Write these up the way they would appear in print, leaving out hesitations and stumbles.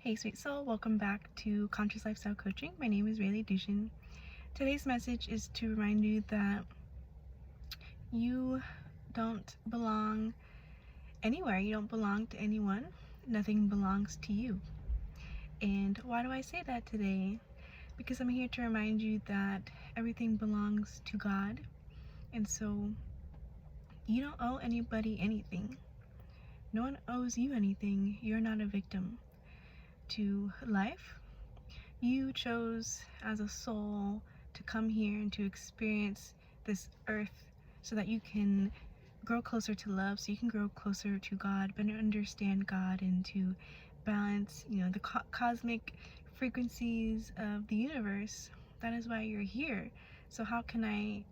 Hey sweet soul, welcome back to Conscious Lifestyle Coaching. My name is Raileigh Duschen. Today's message is to remind you that you don't belong anywhere. You don't belong to anyone. Nothing belongs to you. And why do I say that today? Because I'm here to remind you that everything belongs to God. And so you don't owe anybody anything. No one owes you anything. You're not a victim to life. You chose as a soul to come here and to experience this earth so that you can grow closer to love, so you can grow closer to God, better understand God, and to balance, the cosmic frequencies of the universe. That is why you're here. So how can I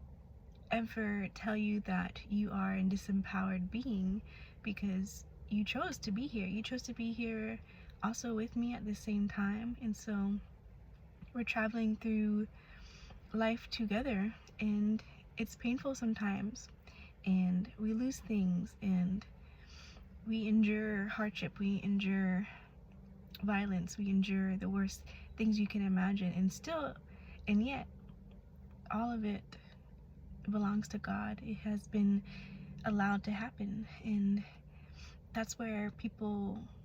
ever tell you that you are a disempowered being? Because you chose to be here. You chose to be here also with me at the same time. And so we're traveling through life together, and it's painful sometimes, and we lose things, and we endure hardship, we endure violence, we endure the worst things you can imagine, and yet all of it belongs to God. It has been allowed to happen, and that's where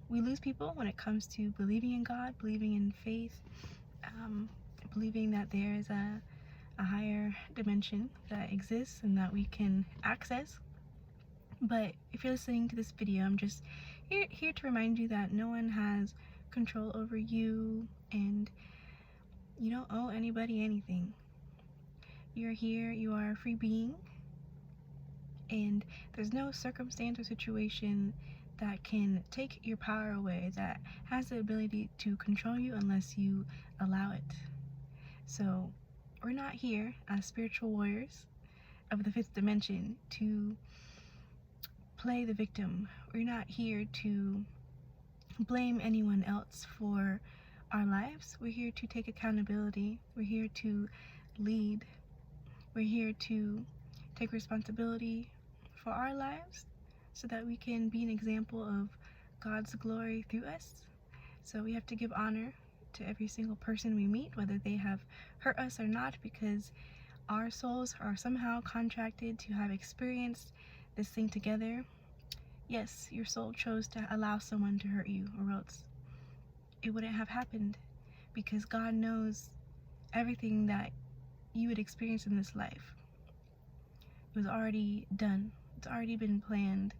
we lose people when it comes to believing in God, believing in faith, believing that there is a higher dimension that exists and that we can access. But if you're listening to this video, I'm just here to remind you that no one has control over you, and you don't owe anybody anything. You're here, you are a free being, and there's no circumstance or situation that can take your power away, that has the ability to control you unless you allow it. So we're not here as spiritual warriors of the fifth dimension to play the victim. We're not here to blame anyone else for our lives. We're here to take accountability. We're here to lead. We're here to take responsibility for our lives so that we can be an example of God's glory through us. So we have to give honor to every single person we meet, whether they have hurt us or not, because our souls are somehow contracted to have experienced this thing together. Yes, your soul chose to allow someone to hurt you, or else it wouldn't have happened, because God knows everything that you would experience in this life. It was already done. It's already been planned.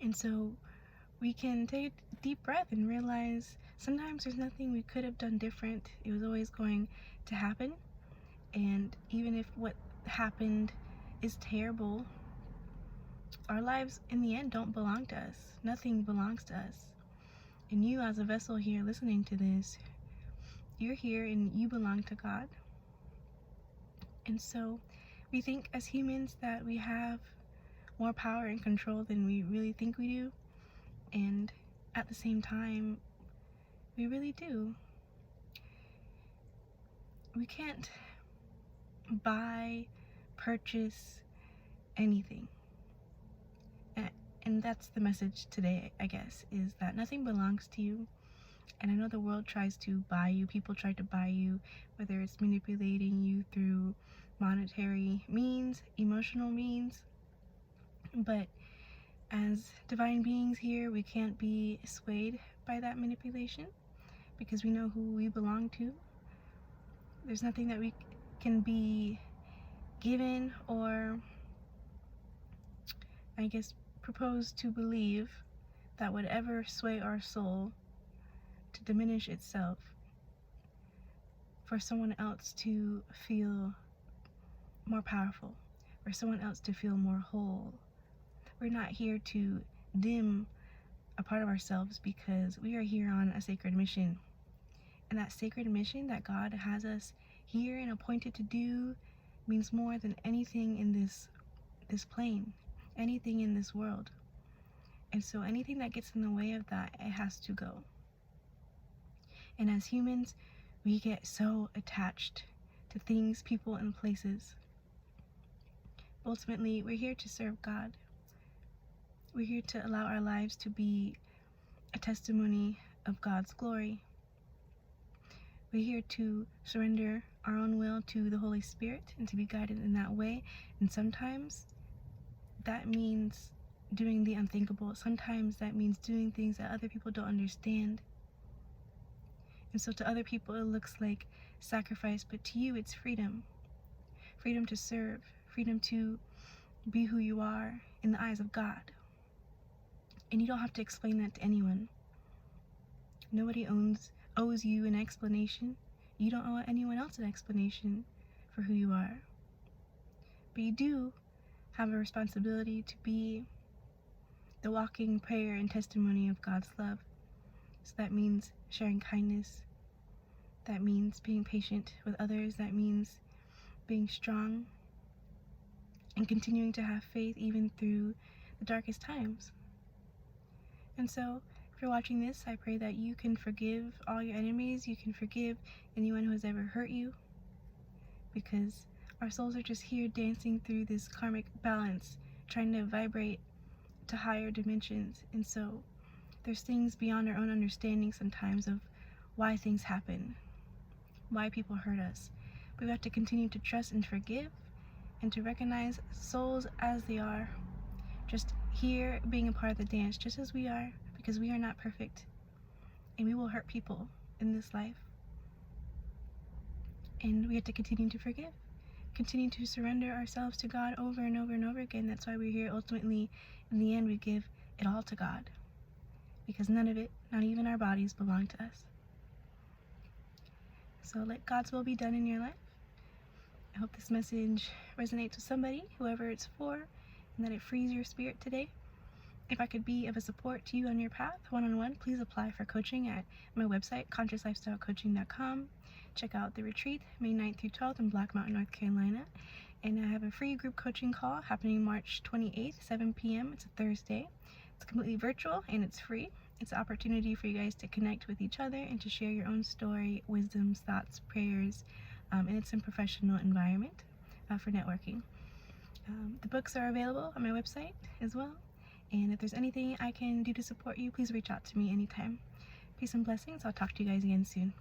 And so we can take a deep breath and realize sometimes there's nothing we could have done different. It was always going to happen. And even if what happened is terrible, our lives in the end don't belong to us. Nothing belongs to us. And you as a vessel here listening to this, you're here and you belong to God. And so we think as humans that we have more power and control than we really think we do. And at the same time, we really do. We can't buy, purchase anything. And that's the message today, I guess, is that nothing belongs to you. And I know the world tries to buy you. People try to buy you, whether it's manipulating you through monetary means, emotional means. But as divine beings here, we can't be swayed by that manipulation because we know who we belong to. There's nothing that we can be given or, I guess, proposed to believe that would ever sway our soul to diminish itself for someone else to feel more powerful, for someone else to feel more whole. We're not here to dim a part of ourselves because we are here on a sacred mission. And that sacred mission that God has us here and appointed to do means more than anything in this plane, anything in this world. And so anything that gets in the way of that, it has to go. And as humans, we get so attached to things, people, and places. Ultimately, we're here to serve God. We're here to allow our lives to be a testimony of God's glory. We're here to surrender our own will to the Holy Spirit and to be guided in that way. And sometimes that means doing the unthinkable. Sometimes that means doing things that other people don't understand. And so to other people it looks like sacrifice, but to you it's freedom. Freedom to serve, freedom to be who you are in the eyes of God. And you don't have to explain that to anyone. Nobody owes you an explanation. You don't owe anyone else an explanation for who you are. But you do have a responsibility to be the walking prayer and testimony of God's love. So that means sharing kindness. That means being patient with others. That means being strong and continuing to have faith even through the darkest times. And so, if you're watching this, I pray that you can forgive all your enemies. You can forgive anyone who has ever hurt you, because our souls are just here dancing through this karmic balance, trying to vibrate to higher dimensions. And so there's things beyond our own understanding sometimes of why things happen, why people hurt us. But we have to continue to trust and forgive, and to recognize souls as they are, just here being a part of the dance just as we are, because we are not perfect and we will hurt people in this life. And we have to continue to forgive, continue to surrender ourselves to God over and over and over again. That's why we're here. Ultimately, in the end, we give it all to God, because none of it, not even our bodies, belong to us. So let God's will be done in your life. I hope this message resonates with somebody, whoever it's for, and that it frees your spirit today. If I could be of a support to you on your path, one-on-one, please apply for coaching at my website, consciouslifestylecoaching.com. Check out the retreat, May 9th through 12th in Black Mountain, North Carolina. And I have a free group coaching call happening March 28th, 7 p.m. It's a Thursday. It's completely virtual and it's free. It's an opportunity for you guys to connect with each other and to share your own story, wisdoms, thoughts, prayers, and it's in a professional environment for networking. The books are available on my website as well. And if there's anything I can do to support you, please reach out to me anytime. Peace and blessings. I'll talk to you guys again soon.